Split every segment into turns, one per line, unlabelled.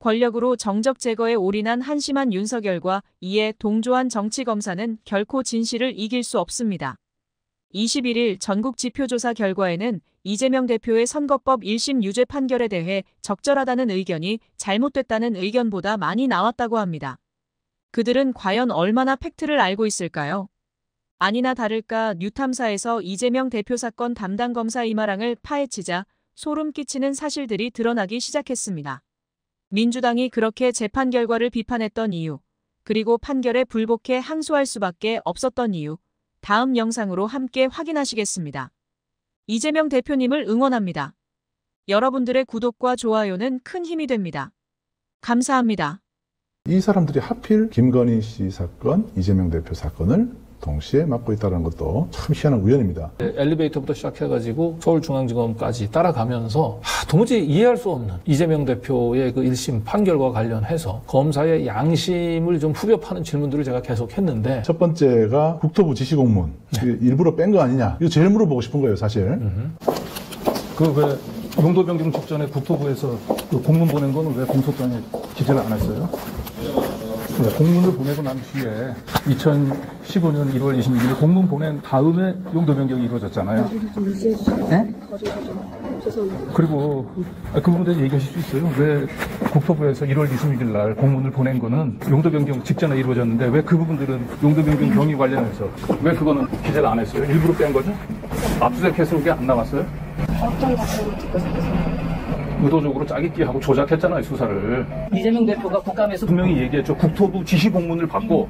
권력으로 정적 제거에 올인한 한심한 윤석열과 이에 동조한 정치검사는 결코 진실을 이길 수 없습니다. 21일 전국 지표조사 결과에는 이재명 대표의 선거법 1심 유죄 판결에 대해 적절하다는 의견이 잘못됐다는 의견보다 많이 나왔다고 합니다. 그들은 과연 얼마나 팩트를 알고 있을까요? 아니나 다를까 뉴탐사에서 이재명 대표 사건 담당 검사 이마랑을 파헤치자 소름 끼치는 사실들이 드러나기 시작했습니다. 민주당이 그렇게 재판 결과를 비판했던 이유, 그리고 판결에 불복해 항소할 수밖에 없었던 이유, 다음 영상으로 함께 확인하시겠습니다. 이재명 대표님을 응원합니다. 여러분들의 구독과 좋아요는 큰 힘이 됩니다. 감사합니다.
이 사람들이 하필 김건희 씨 사건, 이재명 대표 사건을 동시에 맡고 있다는 것도 참 희한한 우연입니다.
엘리베이터부터 시작해가지고 서울중앙지검까지 따라가면서 도무지 이해할 수 없는 이재명 대표의 그 1심 판결과 관련해서 검사의 양심을 좀 후벼 파는 질문들을 제가 계속 했는데,
첫 번째가 국토부 지시공문. 일부러 뺀 거 아니냐. 이거 제일 물어보고 싶은 거예요, 사실.
그 왜 용도 변경 직전에 국토부에서 그 공문 보낸 거는 왜 공소장에 기재를 안 했어요? 네, 공문을 보내고 난 뒤에 2015년 1월 26일 공문 보낸 다음에 용도 변경이 이루어졌잖아요. 네? 그리고 그 부분에 대해서 얘기하실 수 있어요? 왜 국토부에서 1월 26일 날 공문을 보낸 거는 용도 변경 직전에 이루어졌는데 왜 그 부분들은 용도 변경 경위 관련해서 왜 그거는 기재를 안 했어요? 일부러 뺀 거죠? 압수수색해서 그게 안 나왔어요?
어떤 답변을 듣고 싶으세요?
의도적으로 짜깁기하고 조작했잖아요, 수사를.
이재명 대표가 국감에서
분명히 얘기했죠. 국토부 지시공문을 받고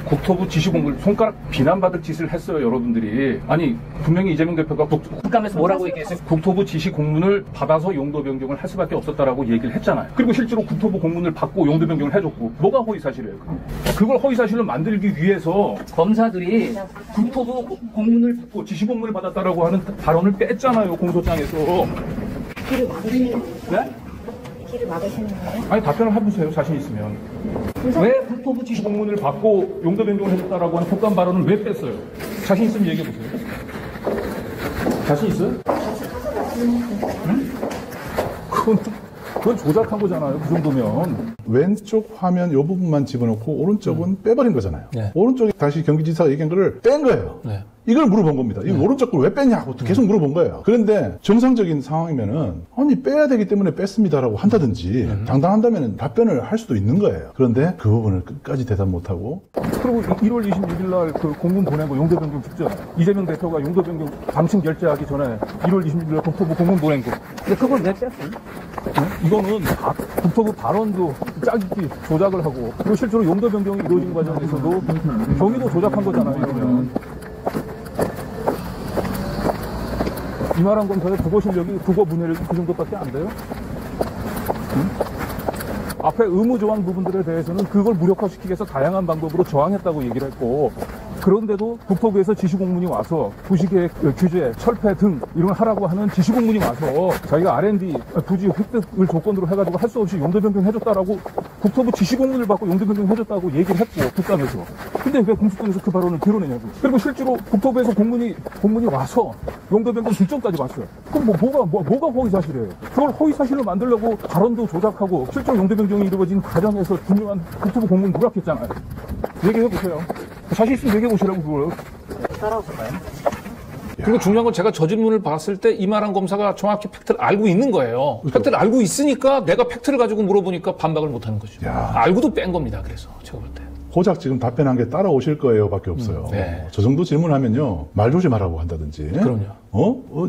국토부 지시공문을 손가락 비난받을 짓을 했어요, 여러분들이. 아니, 분명히 이재명 대표가
국감에서 뭐라고 얘기했어요?
국토부 지시공문을 받아서 용도 변경을 할 수밖에 없었다라고 얘기를 했잖아요. 그리고 실제로 국토부 공문을 받고 용도 변경을 해줬고, 뭐가 허위사실이에요? 그걸 허위사실로 만들기 위해서
검사들이 국토부 공문을
받고 지시공문을 받았다라고 하는 발언을 뺐잖아요, 공소장에서.
길을 막으시는 거예요?
네?
길을 막으시는 거예요?
아니, 답변을 해보세요, 자신 있으면. 왜 국토부 지시공문을 받고 용도 변경을 해줬다라고 하는 폭감 발언을 왜 뺐어요? 자신 있으면 얘기해보세요. 자신 있어요? 응? 그건 조작한 거잖아요, 그 정도면.
왼쪽 화면 이 부분만 집어넣고 오른쪽은 빼버린 거잖아요.
네.
오른쪽에 다시 경기지사가 얘기한 거를 뺀 거예요.
네.
이걸 물어본 겁니다. 이 오른쪽 걸 왜 뺐냐고 계속 물어본 거예요. 그런데 정상적인 상황이면은 아니 빼야 되기 때문에 뺐습니다라고 한다든지 당당한다면 답변을 할 수도 있는 거예요. 그런데 그 부분을 끝까지 대답 못하고.
그리고 1월 26일 날 그 공문 보내고 용도 변경 직전 이재명 대표가 용도 변경 방침 결재하기 전에 1월 26일 날 국토부 공문 보낸 거.
근데 그걸 왜 뺐어요?
이거는 국토부 발언도 짜깁기 조작을 하고, 그리고 실제로 용도 변경이 이루어진 과정에서도 경위도 조작한 거잖아요, 이러면. 이말한 검사의 국어 실력이, 국어 문해력이 그 정도밖에 안 돼요? 앞에 의무 조항 부분들에 대해서는 그걸 무력화시키기 위해서 다양한 방법으로 저항했다고 얘기를 했고, 그런데도 국토부에서 지시공문이 와서 부시계획 규제, 철폐 등 이런 걸 하라고 하는 지시공문이 와서 자기가 R&D 부지 획득을 조건으로 해가지고 할 수 없이 용도 변경해줬다라고 국토부 지시공문을 받고 용도 변경해줬다고 얘기를 했고, 국감에서. 근데 왜 공수처에서 그 발언을 드러내냐고. 그리고 실제로 국토부에서 공문이 와서 용도 변경 직전까지 왔어요. 그럼 뭐가 허위사실이에요? 그걸 허위사실로 만들려고 발언도 조작하고 실제로 용도 변경이 이루어진 과정에서 중요한 국토부 공문 누락했잖아요. 얘기해보세요. 자신 있으면 얘기해보시라고 그걸.
따라오실까요?
그리고 중요한 건 제가 저 질문을 봤을 때 이만한 검사가 정확히 팩트를 알고 있는 거예요.
그렇죠.
팩트를 알고 있으니까 내가 팩트를 가지고 물어보니까 반박을 못하는 거죠.
야.
알고도 뺀 겁니다. 그래서 제가 볼 때.
고작 지금 답변한 게 따라오실 거예요 밖에 없어요.
네.
저 정도 질문하면요 말 조심하라고 한다든지,
그럼요.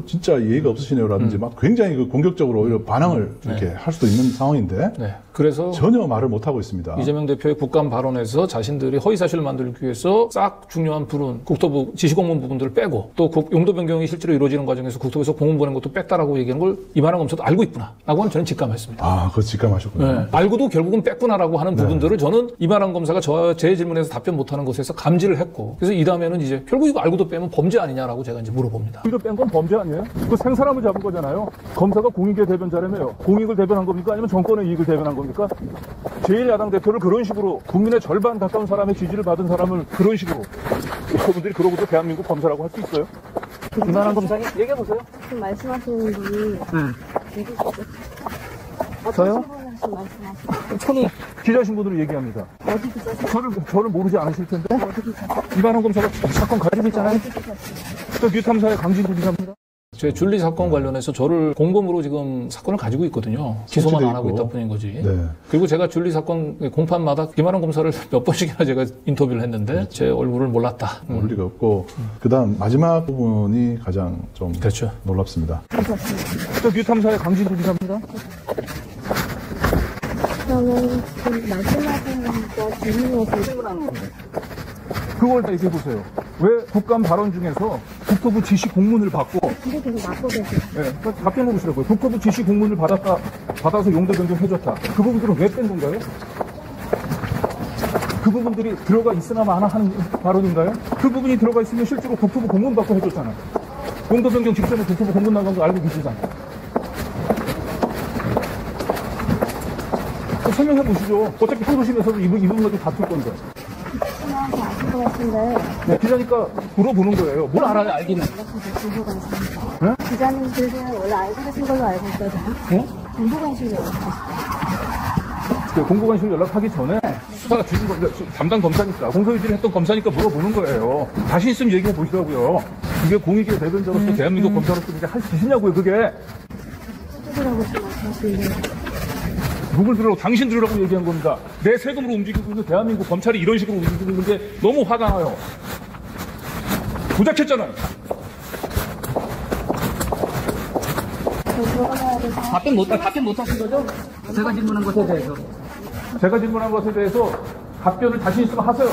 진짜 예의가 없으시네요라든지 막 굉장히 그 공격적으로 오히려 반항을 이렇게 할 수도 있는 상황인데
네. 그래서
전혀 말을 못 하고 있습니다.
이재명 대표의 국감 발언에서 자신들이 허위사실을 만들기 위해서 싹 중요한 부분, 국토부 지시공문 부분들을 빼고 또 용도 변경이 실제로 이루어지는 과정에서 국토부에서 공문 보낸 것도 뺐다라고 얘기하는 걸 이만한 검사도 알고 있구나라고 하는 저는 직감했습니다.
아, 그거 직감하셨군요.
네. 알고도 결국은 뺐구나라고 하는 부분들을 저는 이만한 검사가 제 질문에서 답변 못하는 것에서 감지를 했고, 그래서 이 다음에는 이제 결국 이거 알고도 빼면 범죄 아니냐라고 제가 이제 물어봅니다.
이거 뺀 건 범죄 아니에요? 그 생사람을 잡은 거잖아요. 검사가 공익의 대변자라며요. 공익을 대변한 겁니까? 아니면 정권의 이익을 대변한 겁니까? 제1야당 대표를 그런 식으로 국민의 절반 가까운 사람의 지지를 받은 사람을 그런 식으로 그분들이 그러고도 대한민국 검사라고 할 수 있어요?
이만한 검사님 얘기해보세요.
지금 말씀하시는 분이 누구시죠?
저요?
친구는 무슨 말씀하시죠?
저는 기자 신분으로 얘기합니다.
어디 기자세요?
저를 모르지 않으실 텐데.
어디 기자세요?
이만한 검사가 사건 가지고 있잖아요.
어디 기자세요?
저 뉴탐사의 강진구 기자입니다.
제 줄리 사건 관련해서 저를 공범으로 지금 사건을 가지고 있거든요. 기소만 안 하고
있고.
있다 뿐인 거지.
네.
그리고 제가 줄리 사건 공판마다 김한원 검사를 몇 번씩이나 제가 인터뷰를 했는데 제 얼굴을 몰랐다.
모를 리가 없고 그다음 마지막 부분이 가장 좀
그렇죠.
놀랍습니다.
저 뉴탐사의 강진구 기자입니다.
그러면 지금 말씀하시는 거 질문에서
그걸 다 얘기해 보세요. 왜 국감 발언 중에서 국토부 지시 공문을 받고,
근데 계속 맡고 계세요.
예, 그 답변해 보시라고요. 국토부 지시 공문을 받아서 용도 변경해줬다. 그 부분들은 왜 뺀 건가요? 그 부분들이 들어가 있으나 마나 하는 발언인가요? 그 부분이 들어가 있으면 실제로 국토부 공문 받고 해줬잖아요. 용도 변경 직전에 국토부 공문 나간 거 알고 계시잖아요. 설명해 보시죠. 어차피 항소심에서도 이 부분 가지고 다툴 건데.
하나한테 아실 것 같은데
네, 기자니까 물어보는 거예요. 뭘 알아야 알겠네.
정보가 있습니다. 기자님들은 원래 알고 계신 걸로 알고 있거든요.
네?
정보관실로 연락하시죠.
그 공보관실 연락하기 전에 수사가 주신 담당 검사니까 공소유지를 했던 검사니까 물어보는 거예요. 자신 있으면 얘기해 보시라고요. 이게 공익의 대변자로서 대한민국 검사로서 이제 할 수 있으냐고요. 그게
수술하고 말씀할 수 있는
누굴 들으라고 당신 들으라고 얘기한 겁니다. 내 세금으로 움직이고 있는 대한민국 검찰이 이런 식으로 움직이고 있는 게 너무 화가 나요. 조작했잖아요.
들어가야 돼서
답변 못 하신 거죠? 제가 질문한 것에 대해서.
제가 질문한 것에 대해서 답변을 자신 있으면 하세요.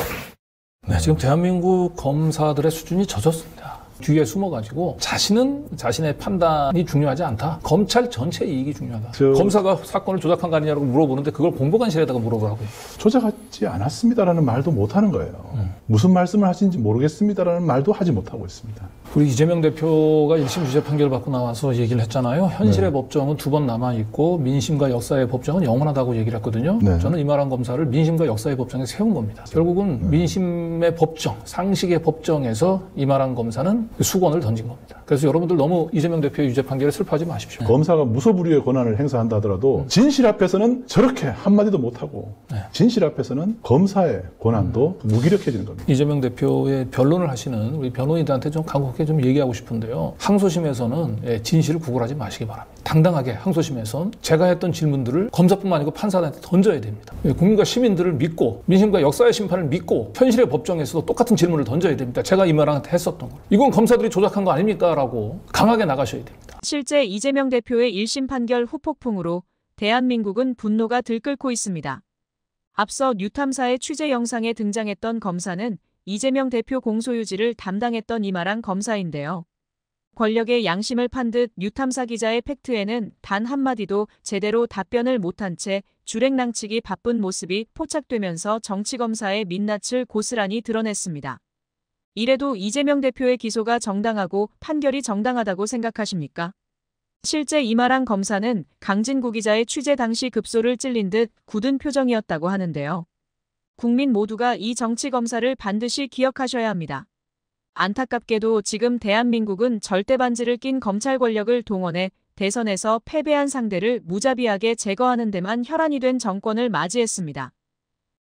네, 지금 대한민국 검사들의 수준이 젖었습니다. 뒤에 숨어가지고 자신의 판단이 중요하지 않다. 검찰 전체 이익이 중요하다. 검사가 사건을 조작한 거 아니냐고 물어보는데 그걸 공보관실에다가 물어보라고요.
조작하지 않았습니다라는 말도 못하는 거예요. 무슨 말씀을 하시는지 모르겠습니다라는 말도 하지 못하고 있습니다.
우리 이재명 대표가 1심 유죄 판결 받고 나와서 얘기를 했잖아요. 현실의 법정은 2번 남아있고 민심과 역사의 법정은 영원하다고 얘기를 했거든요.
네.
저는 이말한 검사를 민심과 역사의 법정에 세운 겁니다. 결국은 민심의 법정, 상식의 법정에서 이말한 검사는 수건을 던진 겁니다. 그래서 여러분들 너무 이재명 대표의 유죄 판결에 슬퍼하지 마십시오.
검사가 무소불위의 권한을 행사한다 하더라도 진실 앞에서는 저렇게 한마디도 못하고 진실 앞에서는 검사의 권한도 무기력해지는 겁니다.
이재명 대표의 변론을 하시는 우리 변호인들한테 좀 강하게 좀 얘기하고 싶은데요. 항소심에서는 진실을 구걸하지 마시기 바랍니다. 당당하게 항소심에선 제가 했던 질문들을 검사뿐만 아니고 판사한테 던져야 됩니다. 국민과 시민들을 믿고 민심과 역사의 심판을 믿고 현실의 법정에서도 똑같은 질문을 던져야 됩니다. 제가 이말한테 했었던 걸. 이건 검사들이 조작한 거 아닙니까? 라고 강하게 나가셔야 됩니다.
실제 이재명 대표의 1심 판결 후폭풍으로 대한민국은 분노가 들끓고 있습니다. 앞서 뉴탐사의 취재 영상에 등장했던 검사는 이재명 대표 공소유지를 담당했던 이말한 검사인데요. 권력의 양심을 판 듯 뉴탐사 기자의 팩트에는 단 한마디도 제대로 답변을 못한 채 주랭랑치기 바쁜 모습이 포착되면서 정치검사의 민낯을 고스란히 드러냈습니다. 이래도 이재명 대표의 기소가 정당하고 판결이 정당하다고 생각하십니까? 실제 이말한 검사는 강진구 기자의 취재 당시 급소를 찔린 듯 굳은 표정이었다고 하는데요. 국민 모두가 이 정치검사를 반드시 기억하셔야 합니다. 안타깝게도 지금 대한민국은 절대반지를 낀 검찰 권력을 동원해 대선에서 패배한 상대를 무자비하게 제거하는 데만 혈안이 된 정권을 맞이했습니다.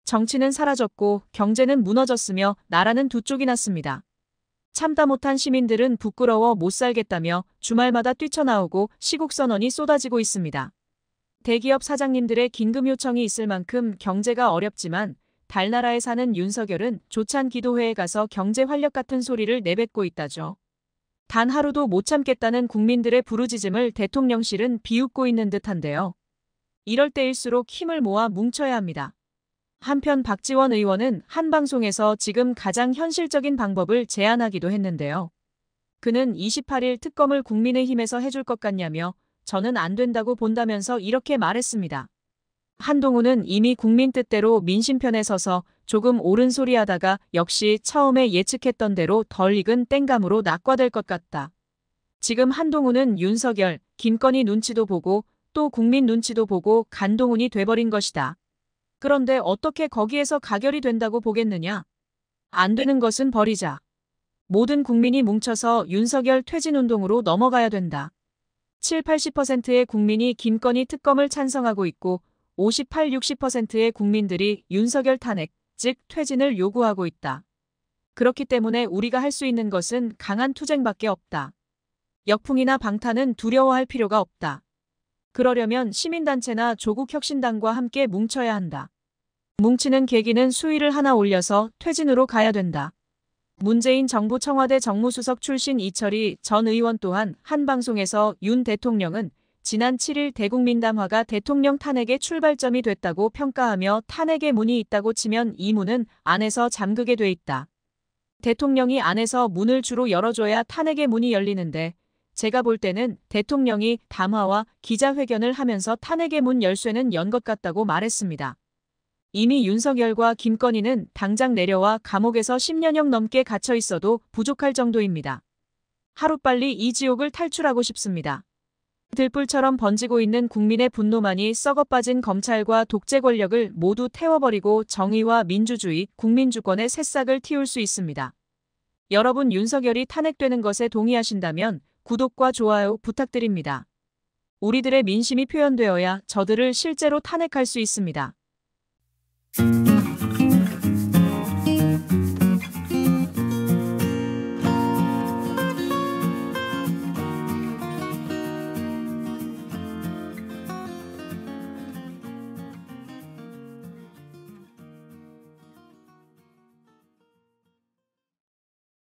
정치는 사라졌고 경제는 무너졌으며 나라는 두 쪽이 났습니다. 참다 못한 시민들은 부끄러워 못 살겠다며 주말마다 뛰쳐나오고 시국선언이 쏟아지고 있습니다. 대기업 사장님들의 긴급 요청이 있을 만큼 경제가 어렵지만 달나라에 사는 윤석열은 조찬 기도회에 가서 경제 활력 같은 소리를 내뱉고 있다죠. 단 하루도 못 참겠다는 국민들의 부르짖음을 대통령실은 비웃고 있는 듯한데요. 이럴 때일수록 힘을 모아 뭉쳐야 합니다. 한편 박지원 의원은 한 방송에서 지금 가장 현실적인 방법을 제안하기도 했는데요. 그는 28일 특검을 국민의힘에서 해줄 것 같냐며 저는 안 된다고 본다면서 이렇게 말했습니다. 한동훈은 이미 국민 뜻대로 민심 편에 서서 조금 옳은 소리 하다가 역시 처음에 예측했던 대로 덜 익은 땡감으로 낙과될 것 같다. 지금 한동훈은 윤석열, 김건희 눈치도 보고 또 국민 눈치도 보고 간동훈이 돼버린 것이다. 그런데 어떻게 거기에서 가결이 된다고 보겠느냐? 안 되는 것은 버리자. 모든 국민이 뭉쳐서 윤석열 퇴진운동으로 넘어가야 된다. 70-80%의 국민이 김건희 특검을 찬성하고 있고 58-60%의 국민들이 윤석열 탄핵, 즉 퇴진을 요구하고 있다. 그렇기 때문에 우리가 할 수 있는 것은 강한 투쟁밖에 없다. 역풍이나 방탄은 두려워할 필요가 없다. 그러려면 시민단체나 조국혁신당과 함께 뭉쳐야 한다. 뭉치는 계기는 수위를 하나 올려서 퇴진으로 가야 된다. 문재인 정부 청와대 정무수석 출신 이철희 전 의원 또한 한 방송에서 윤 대통령은 지난 7일 대국민담화가 대통령 탄핵의 출발점이 됐다고 평가하며 탄핵의 문이 있다고 치면 이 문은 안에서 잠그게 돼 있다. 대통령이 안에서 문을 주로 열어줘야 탄핵의 문이 열리는데 제가 볼 때는 대통령이 담화와 기자회견을 하면서 탄핵의 문 열쇠는 연 것 같다고 말했습니다. 이미 윤석열과 김건희는 당장 내려와 감옥에서 10년형 넘게 갇혀 있어도 부족할 정도입니다. 하루빨리 이 지옥을 탈출하고 싶습니다. 들불처럼 번지고 있는 국민의 분노만이 썩어빠진 검찰과 독재 권력을 모두 태워버리고 정의와 민주주의, 국민주권의 새싹을 틔울 수 있습니다. 여러분 윤석열이 탄핵되는 것에 동의하신다면 구독과 좋아요 부탁드립니다. 우리들의 민심이 표현되어야 저들을 실제로 탄핵할 수 있습니다.